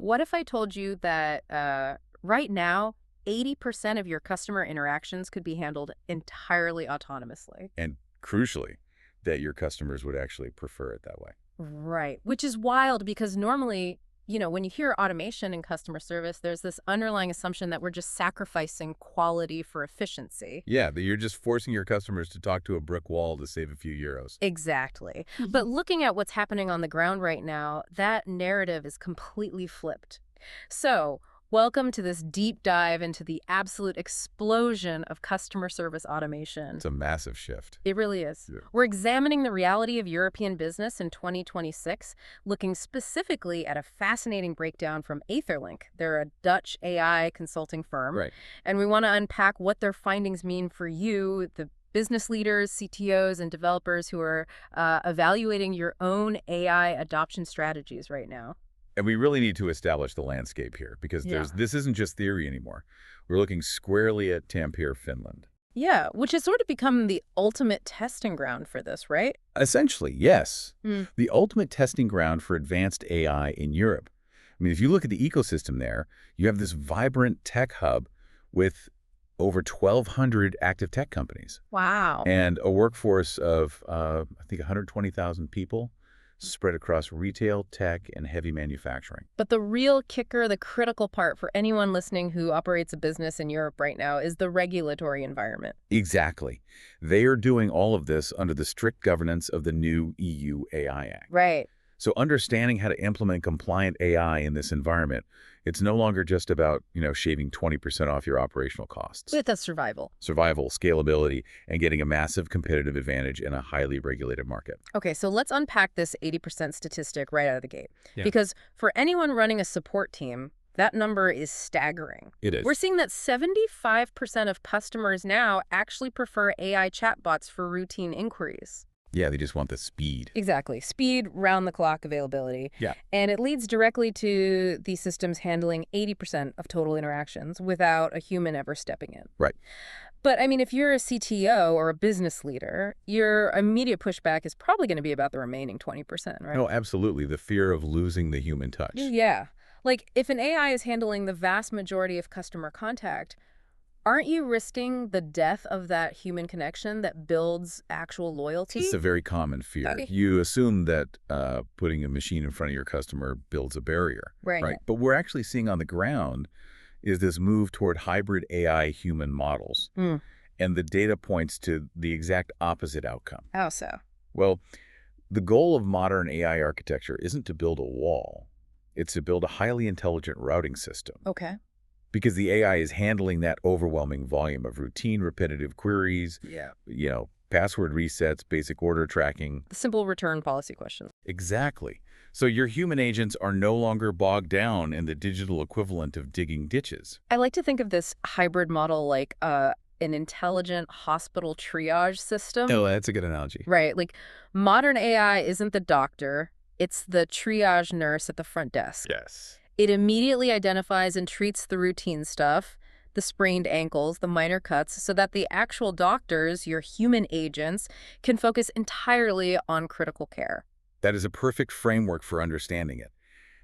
What if I told you that right now, 80% of your customer interactions could be handled entirely autonomously? And crucially, that your customers would actually prefer it that way. Right. Which is wild because normally, when you hear automation in customer service, there's this underlying assumption that we're just sacrificing quality for efficiency. Yeah, that you're just forcing your customers to talk to a brick wall to save a few euros. Exactly. But looking at what's happening on the ground right now, that narrative is completely flipped. So, welcome to this deep dive into the absolute explosion of customer service automation. It's a massive shift. It really is. Yeah. We're examining the reality of European business in 2026, looking specifically at a fascinating breakdown from AetherLink. They're a Dutch AI consulting firm. Right. And we want to unpack what their findings mean for you, the business leaders, CTOs, and developers who are evaluating your own AI adoption strategies right now. And we really need to establish the landscape here because this isn't just theory anymore. We're looking squarely at Tampeer, Finland. Yeah, which has sort of become the ultimate testing ground for this, right? Essentially, yes. The ultimate testing ground for advanced AI in Europe. I mean, if you look at the ecosystem there, you have this vibrant tech hub with over 1,200 active tech companies. Wow. And a workforce of, I think, 120,000 people spread across retail, tech, and heavy manufacturing. But the real kicker, the critical part for anyone listening who operates a business in Europe right now is the regulatory environment. Exactly. They are doing all of this under the strict governance of the new EU AI Act. Right. So understanding how to implement compliant AI in this environment, it's no longer just about, shaving 20% off your operational costs. With a survival. Survival, scalability, and getting a massive competitive advantage in a highly regulated market. Okay, so let's unpack this 80% statistic right out of the gate. Yeah. Because for anyone running a support team, that number is staggering. It is. We're seeing that 75% of customers now actually prefer AI chatbots for routine inquiries. Yeah, they just want the speed. Exactly. Speed, round-the-clock availability. Yeah. And it leads directly to these systems handling 80% of total interactions without a human ever stepping in. Right. But, I mean, if you're a CTO or a business leader, your immediate pushback is probably going to be about the remaining 20%, right? Oh, absolutely. The fear of losing the human touch. Yeah. Like, if an AI is handling the vast majority of customer contact, aren't you risking the death of that human connection that builds actual loyalty? It's a very common fear. You assume that putting a machine in front of your customer builds a barrier. Right. But we're actually seeing on the ground is this move toward hybrid AI-human models. And the data points to the exact opposite outcome. How so? Well, the goal of modern AI architecture isn't to build a wall. It's to build a highly intelligent routing system. Okay. Because the AI is handling that overwhelming volume of routine, repetitive queries, password resets, basic order tracking. The simple return policy questions. Exactly. So your human agents are no longer bogged down in the digital equivalent of digging ditches. I like to think of this hybrid model like an intelligent hospital triage system. Oh, that's a good analogy. Right. Like modern AI isn't the doctor. It's the triage nurse at the front desk. Yes. It immediately identifies and treats the routine stuff, the sprained ankles, the minor cuts, so that the actual doctors, your human agents, can focus entirely on critical care. That is a perfect framework for understanding it.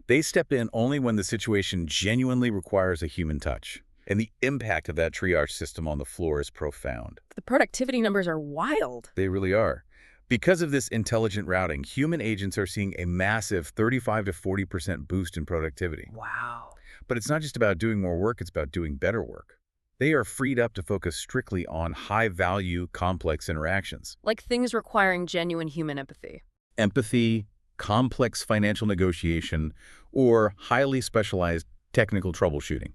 They step in only when the situation genuinely requires a human touch. And the impact of that triage system on the floor is profound. The productivity numbers are wild. They really are. Because of this intelligent routing, human agents are seeing a massive 35 to 40% boost in productivity. Wow. But it's not just about doing more work, it's about doing better work. They are freed up to focus strictly on high-value, complex interactions. Like things requiring genuine human empathy. Empathy, complex financial negotiation, or highly specialized technical troubleshooting.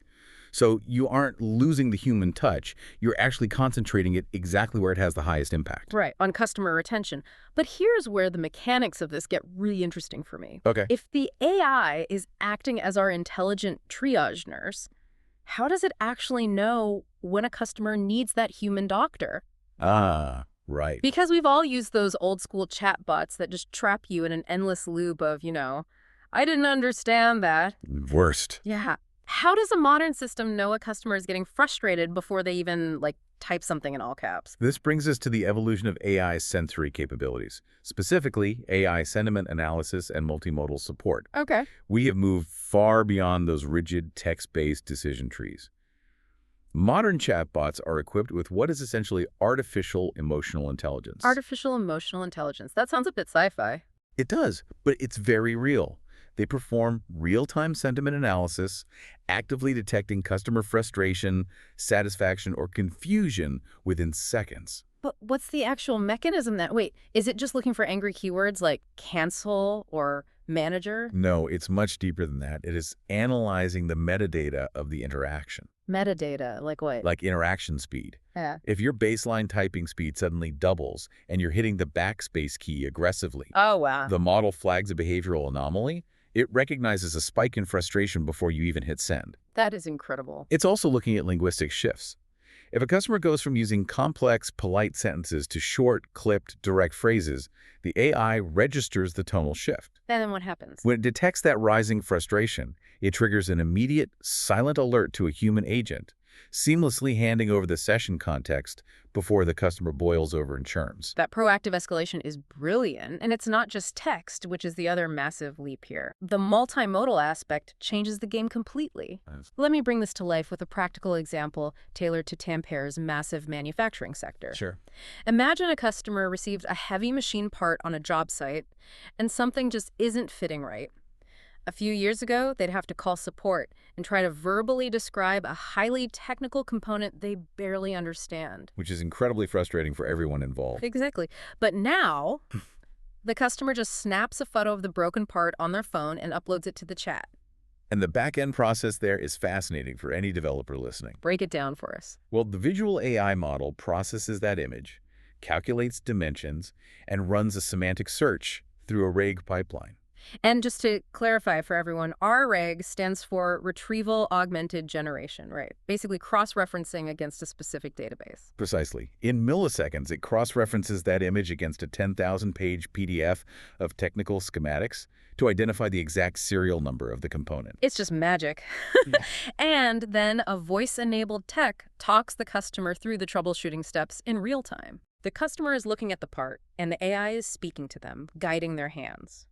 So you aren't losing the human touch. You're actually concentrating it exactly where it has the highest impact. Right, on customer retention. But here's where the mechanics of this get really interesting for me. Okay. If the AI is acting as our intelligent triage nurse, how does it actually know when a customer needs that human doctor? Ah, right. Because we've all used those old school chatbots that just trap you in an endless loop of, I didn't understand that. Worst. Yeah. How does a modern system know a customer is getting frustrated before they even, like, type something in all caps? This brings us to the evolution of AI's sensory capabilities, specifically AI sentiment analysis and multimodal support. Okay. We have moved far beyond those rigid text-based decision trees. Modern chatbots are equipped with what is essentially artificial emotional intelligence. Artificial emotional intelligence. That sounds a bit sci-fi. It does, but it's very real. They perform real-time sentiment analysis, actively detecting customer frustration, satisfaction, or confusion within seconds. But what's the actual mechanism that... Wait, is it just looking for angry keywords like cancel or manager? No, it's much deeper than that. It is analyzing the metadata of the interaction, Metadata, like what? like interaction speed. Yeah. If your baseline typing speed suddenly doubles and you're hitting the backspace key aggressively, Oh, wow. the model flags a behavioral anomaly. It recognizes a spike in frustration before you even hit send. That is incredible. It's also looking at linguistic shifts. If a customer goes from using complex, polite sentences to short, clipped, direct phrases, the AI registers the tonal shift. And then what happens? When it detects that rising frustration, it triggers an immediate, silent alert to a human agent, seamlessly handing over the session context before the customer boils over and churns. That proactive escalation is brilliant, and it's not just text, which is the other massive leap here. The multimodal aspect changes the game completely. Let me bring this to life with a practical example tailored to Tampere's massive manufacturing sector. Sure. Imagine a customer received a heavy machine part on a job site, and something just isn't fitting right. A few years ago, they'd have to call support and try to verbally describe a highly technical component they barely understand. Which is incredibly frustrating for everyone involved. Exactly. But now, the customer just snaps a photo of the broken part on their phone and uploads it to the chat. And the back-end process there is fascinating for any developer listening. Break it down for us. Well, the visual AI model processes that image, calculates dimensions, and runs a semantic search through a RAG pipeline. And just to clarify for everyone, RAG stands for Retrieval Augmented Generation, right? Basically cross-referencing against a specific database. Precisely. In milliseconds, it cross-references that image against a 10,000-page PDF of technical schematics to identify the exact serial number of the component. It's just magic. And then a voice-enabled tech talks the customer through the troubleshooting steps in real time. The customer is looking at the part, and the AI is speaking to them, guiding their hands.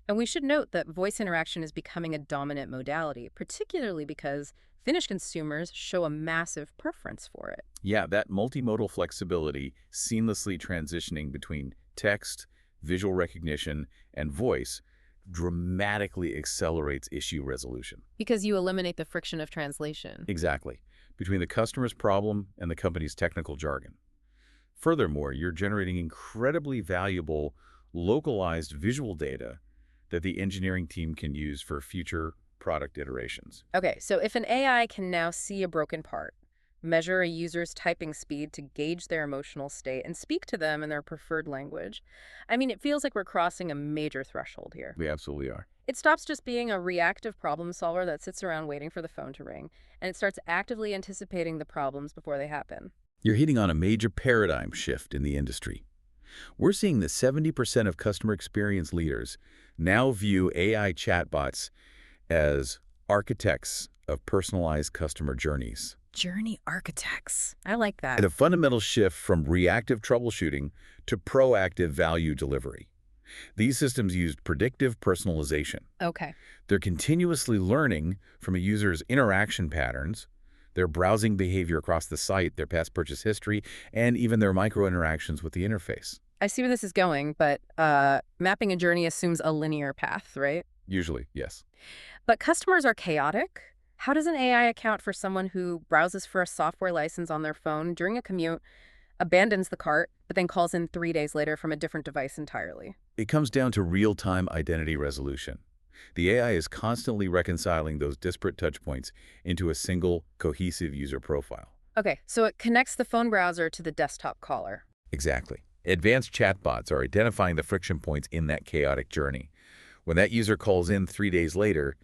And we should note that voice interaction is becoming a dominant modality, particularly because Finnish consumers show a massive preference for it. Yeah, that multimodal flexibility, seamlessly transitioning between text, visual recognition, and voice, dramatically accelerates issue resolution. Because you eliminate the friction of translation. Exactly. Between the customer's problem and the company's technical jargon. Furthermore, you're generating incredibly valuable, localized visual data that the engineering team can use for future product iterations. Okay, so if an AI can now see a broken part, measure a user's typing speed to gauge their emotional state, and speak to them in their preferred language, I mean, it feels like we're crossing a major threshold here. We absolutely are. It stops just being a reactive problem solver that sits around waiting for the phone to ring, and it starts actively anticipating the problems before they happen. You're hitting on a major paradigm shift in the industry. We're seeing that 70% of customer experience leaders now view AI chatbots as architects of personalized customer journeys. Journey architects. I like that. And a fundamental shift from reactive troubleshooting to proactive value delivery. These systems use predictive personalization. Okay. They're continuously learning from a user's interaction patterns, their browsing behavior across the site, their past purchase history, and even their micro-interactions with the interface. I see where this is going, but mapping a journey assumes a linear path, right? Usually, yes. But customers are chaotic. How does an AI account for someone who browses for a software license on their phone during a commute, abandons the cart, but then calls in 3 days later from a different device entirely? It comes down to real-time identity resolution. The AI is constantly reconciling those disparate touchpoints into a single, cohesive user profile. Okay, so it connects the phone browser to the desktop caller. Exactly. Advanced chatbots are identifying the friction points in that chaotic journey. When that user calls in 3 days later,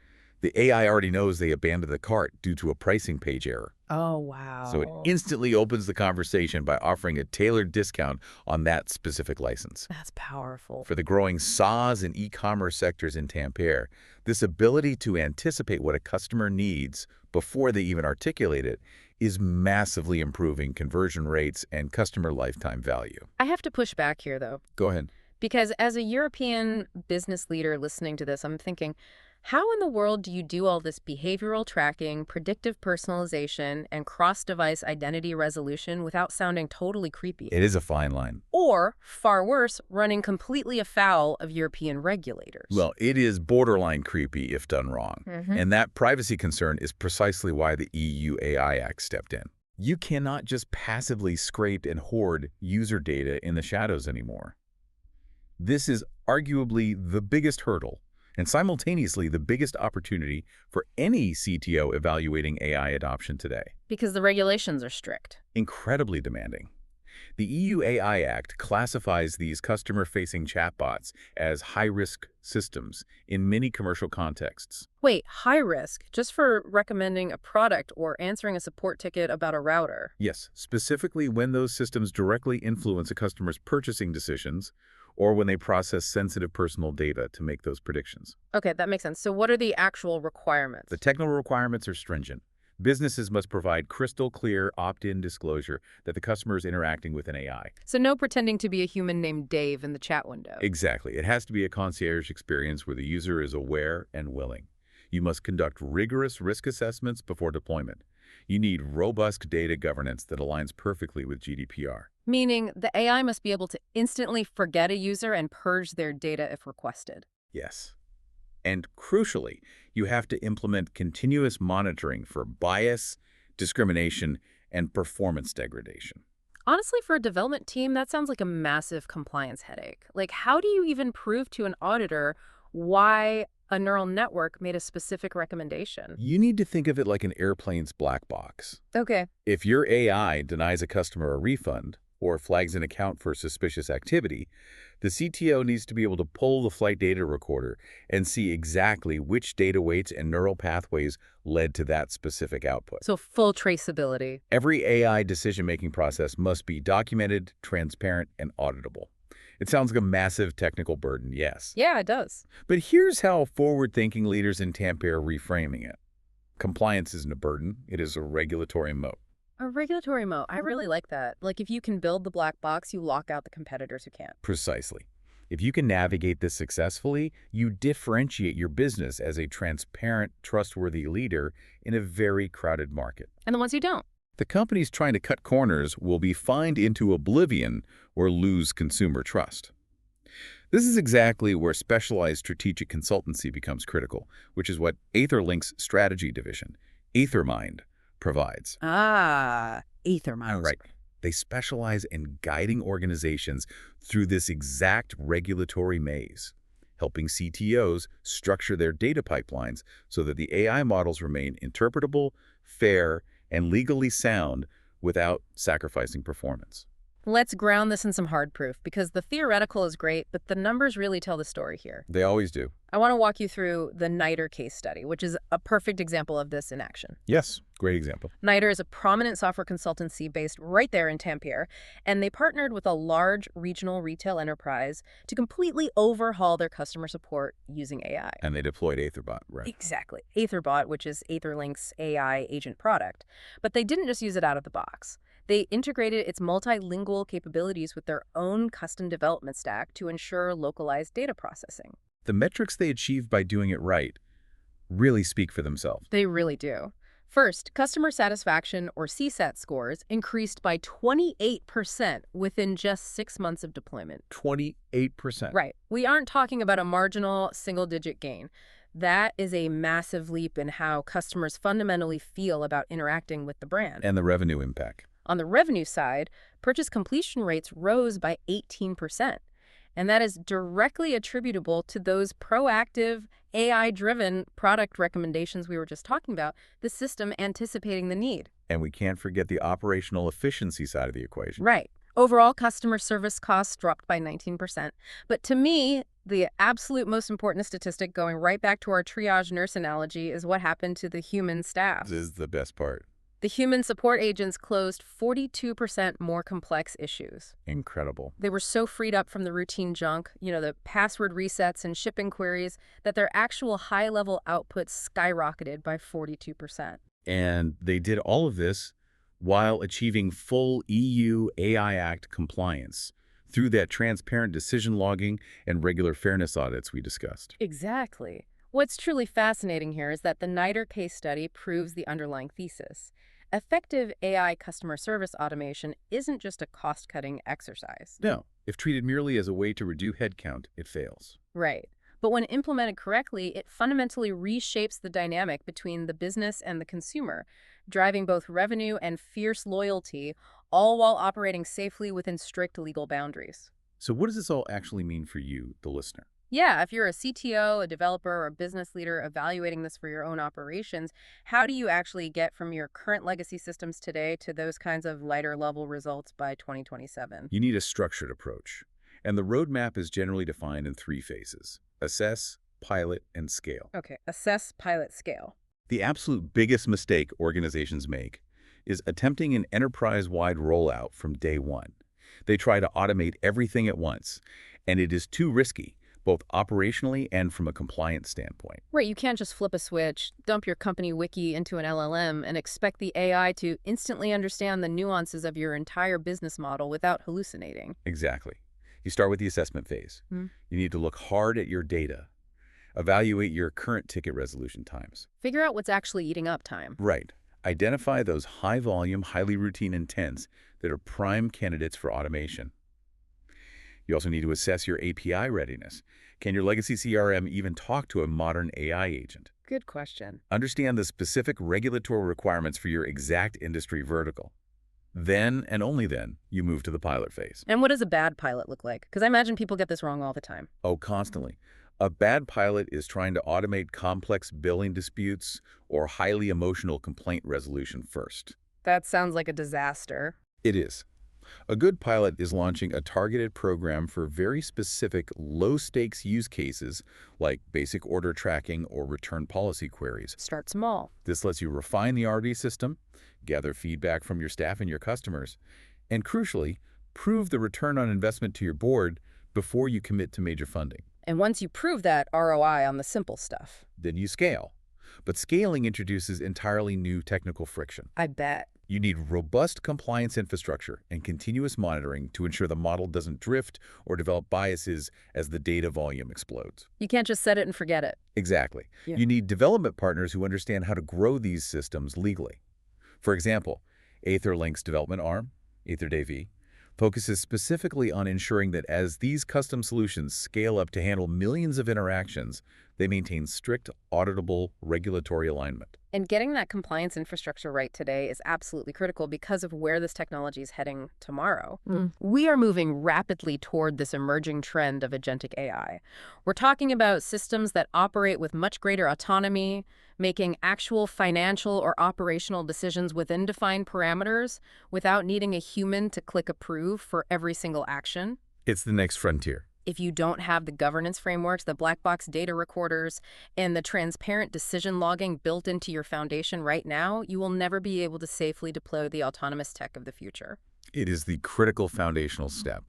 the AI already knows they abandoned the cart due to a pricing page error. Oh, wow. So it instantly opens the conversation by offering a tailored discount on that specific license. That's powerful. For the growing SaaS and e-commerce sectors in Tampere, This ability to anticipate what a customer needs before they even articulate it is massively improving conversion rates and customer lifetime value. I have to push back here, though, Go ahead. because as a European business leader listening to this, I'm thinking, how in the world do you do all this behavioral tracking, predictive personalization, and cross-device identity resolution without sounding totally creepy? It is a fine line. Or, far worse, running completely afoul of European regulators. Well, it is borderline creepy if done wrong. And that privacy concern is precisely why the EU AI Act stepped in. You cannot just passively scrape and hoard user data in the shadows anymore. This is arguably the biggest hurdle and simultaneously the biggest opportunity for any CTO evaluating AI adoption today. Because the regulations are strict. Incredibly demanding. The EU AI Act classifies these customer-facing chatbots as high-risk systems in many commercial contexts. Wait, high risk, just for recommending a product or answering a support ticket about a router? Yes, specifically when those systems directly influence a customer's purchasing decisions or when they process sensitive personal data to make those predictions. Okay, that makes sense. So what are the actual requirements? The technical requirements are stringent. Businesses must provide crystal clear opt-in disclosure that the customer is interacting with an AI. So no pretending to be a human named Dave in the chat window. Exactly. It has to be a concierge experience where the user is aware and willing. You must conduct rigorous risk assessments before deployment. You need robust data governance that aligns perfectly with GDPR. Meaning the AI must be able to instantly forget a user and purge their data if requested. Yes. And crucially, you have to implement continuous monitoring for bias, discrimination, and performance degradation. Honestly, for a development team, that sounds like a massive compliance headache. Like, how do you even prove to an auditor why a neural network made a specific recommendation? You need to think of it like an airplane's black box. Okay. If your AI denies a customer a refund or flags an account for suspicious activity, the CTO needs to be able to pull the flight data recorder and see exactly which data weights and neural pathways led to that specific output. So full traceability. Every AI decision-making process must be documented, transparent, and auditable. It sounds like a massive technical burden, yes. Yeah, it does. But here's how forward-thinking leaders in Tampere are reframing it. Compliance isn't a burden, it is a regulatory moat. A regulatory moat. I really like that. Like, if you can build the black box, you lock out the competitors who can't. Precisely. If you can navigate this successfully, you differentiate your business as a transparent, trustworthy leader in a very crowded market. And the ones who don't. The companies trying to cut corners will be fined into oblivion or lose consumer trust. This is exactly where specialized strategic consultancy becomes critical, which is what AetherLink's strategy division, EtherMind, provides. EtherMind. Right. They specialize in guiding organizations through this exact regulatory maze, helping CTOs structure their data pipelines so that the AI models remain interpretable, fair, and legally sound without sacrificing performance. Let's ground this in some hard proof, because the theoretical is great, but the numbers really tell the story here. They always do. I want to walk you through the NITR case study, which is a perfect example of this in action. Yes, great example. NITR is a prominent software consultancy based right there in Tampere, and they partnered with a large regional retail enterprise to completely overhaul their customer support using AI. And they deployed AetherBot, right? Exactly. AetherBot, which is AetherLink's AI agent product. But they didn't just use it out of the box. They integrated its multilingual capabilities with their own custom development stack to ensure localized data processing. The metrics they achieved by doing it right really speak for themselves. They really do. First, customer satisfaction, or CSAT scores, increased by 28% within just 6 months of deployment. 28%. Right. We aren't talking about a marginal single-digit gain. That is a massive leap in how customers fundamentally feel about interacting with the brand. And the revenue impact. On the revenue side, purchase completion rates rose by 18%. And that is directly attributable to those proactive, AI-driven product recommendations we were just talking about, the system anticipating the need. And we can't forget the operational efficiency side of the equation. Right. Overall, customer service costs dropped by 19%. But to me, the absolute most important statistic, going right back to our triage nurse analogy, is what happened to the human staff. This is the best part. The human support agents closed 42% more complex issues. Incredible. They were so freed up from the routine junk, the password resets and shipping queries, that their actual high-level output skyrocketed by 42%. And they did all of this while achieving full EU AI Act compliance through that transparent decision logging and regular fairness audits we discussed. Exactly. What's truly fascinating here is that the NITRE case study proves the underlying thesis. Effective AI customer service automation isn't just a cost-cutting exercise. No, if treated merely as a way to reduce headcount, it fails. Right. But when implemented correctly, it fundamentally reshapes the dynamic between the business and the consumer, driving both revenue and fierce loyalty, all while operating safely within strict legal boundaries. So what does this all actually mean for you, the listener? Yeah, if you're a CTO, a developer, or a business leader evaluating this for your own operations, how do you actually get from your current legacy systems today to those kinds of lighter level results by 2027? You need a structured approach. And the roadmap is generally defined in 3 phases: assess, pilot, and scale. Okay, assess, pilot, scale. The absolute biggest mistake organizations make is attempting an enterprise-wide rollout from day one. They try to automate everything at once, and it is too risky, both operationally and from a compliance standpoint. Right, you can't just flip a switch, dump your company wiki into an LLM, and expect the AI to instantly understand the nuances of your entire business model without hallucinating. Exactly. You start with the assessment phase. Hmm. You need to look hard at your data, evaluate your current ticket resolution times. Figure out what's actually eating up time. Right. Identify those high-volume, highly routine intents that are prime candidates for automation. You also need to assess your API readiness. Can your legacy CRM even talk to a modern AI agent? Good question. Understand the specific regulatory requirements for your exact industry vertical. Then, and only then, you move to the pilot phase. And what does a bad pilot look like? Because I imagine people get this wrong all the time. Oh, constantly. A bad pilot is trying to automate complex billing disputes or highly emotional complaint resolution first. That sounds like a disaster. It is. A good pilot is launching a targeted program for very specific low-stakes use cases like basic order tracking or return policy queries. Start small. This lets you refine the RD system, gather feedback from your staff and your customers, and crucially, prove the return on investment to your board before you commit to major funding. And once you prove that ROI on the simple stuff, Then you scale. But scaling introduces entirely new technical friction. I bet. You need robust compliance infrastructure and continuous monitoring to ensure the model doesn't drift or develop biases as the data volume explodes. You can't just set it and forget it. Exactly. Yeah. You need development partners who understand how to grow these systems legally. For example, AetherLink's development arm, AetherDAV, focuses specifically on ensuring that as these custom solutions scale up to handle millions of interactions, they maintain strict, auditable regulatory alignment. And getting that compliance infrastructure right today is absolutely critical because of where this technology is heading tomorrow. We are moving rapidly toward this emerging trend of agentic AI. We're talking about systems that operate with much greater autonomy, making actual financial or operational decisions within defined parameters without needing a human to click approve for every single action. It's the next frontier. If you don't have the governance frameworks, the black box data recorders, and the transparent decision logging built into your foundation right now, you will never be able to safely deploy the autonomous tech of the future. It is the critical foundational step.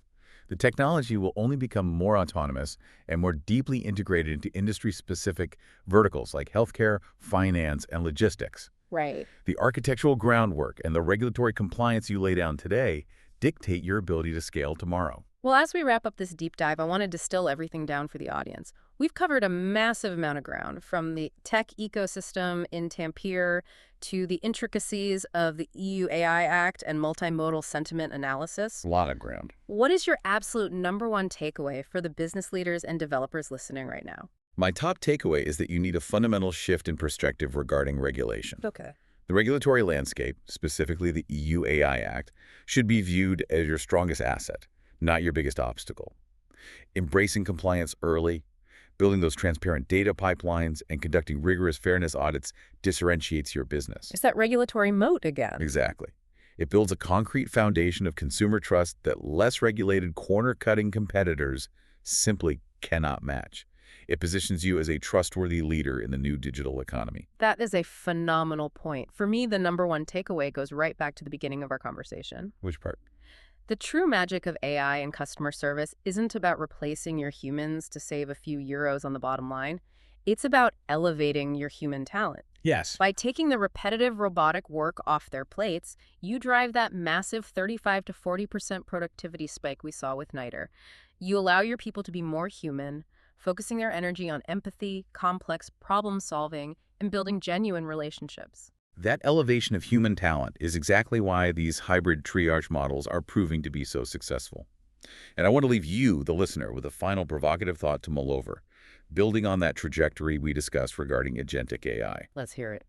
The technology will only become more autonomous and more deeply integrated into industry-specific verticals like healthcare, finance, and logistics. Right. The architectural groundwork and the regulatory compliance you lay down today dictate your ability to scale tomorrow. Well, as we wrap up this deep dive, I want to distill everything down for the audience. We've covered a massive amount of ground, from the tech ecosystem in Tampeer to the intricacies of the EU AI Act and multimodal sentiment analysis. A lot of ground. What is your absolute #1 takeaway for the business leaders and developers listening right now? My top takeaway is that you need a fundamental shift in perspective regarding regulation. Okay. The regulatory landscape, specifically the EU AI Act, should be viewed as your strongest asset, not your biggest obstacle. Embracing compliance early, building those transparent data pipelines, and conducting rigorous fairness audits differentiates your business. It's that regulatory moat again. Exactly. It builds a concrete foundation of consumer trust that less regulated corner-cutting competitors simply cannot match. It positions you as a trustworthy leader in the new digital economy. That is a phenomenal point. For me, the number one takeaway goes right back to the beginning of our conversation. Which part? The true magic of AI and customer service isn't about replacing your humans to save a few euros on the bottom line. It's about elevating your human talent. Yes. By taking the repetitive robotic work off their plates, you drive that massive 35 to 40% productivity spike we saw with Niter. You allow your people to be more human, focusing their energy on empathy, complex problem solving, and building genuine relationships. That elevation of human talent is exactly why these hybrid triage models are proving to be so successful. And I want to leave you, the listener, with a final provocative thought to mull over, building on that trajectory we discussed regarding agentic AI. Let's hear it.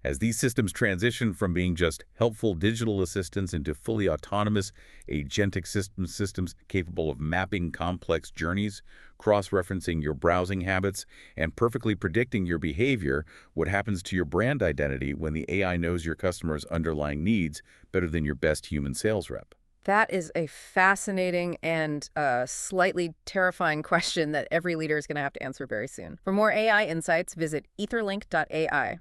As these systems transition from being just helpful digital assistants into fully autonomous agentic systems capable of mapping complex journeys, cross-referencing your browsing habits, and perfectly predicting your behavior, what happens to your brand identity when the AI knows your customers' underlying needs better than your best human sales rep? That is a fascinating and slightly terrifying question that every leader is going to have to answer very soon. For more AI insights, visit etherlink.ai.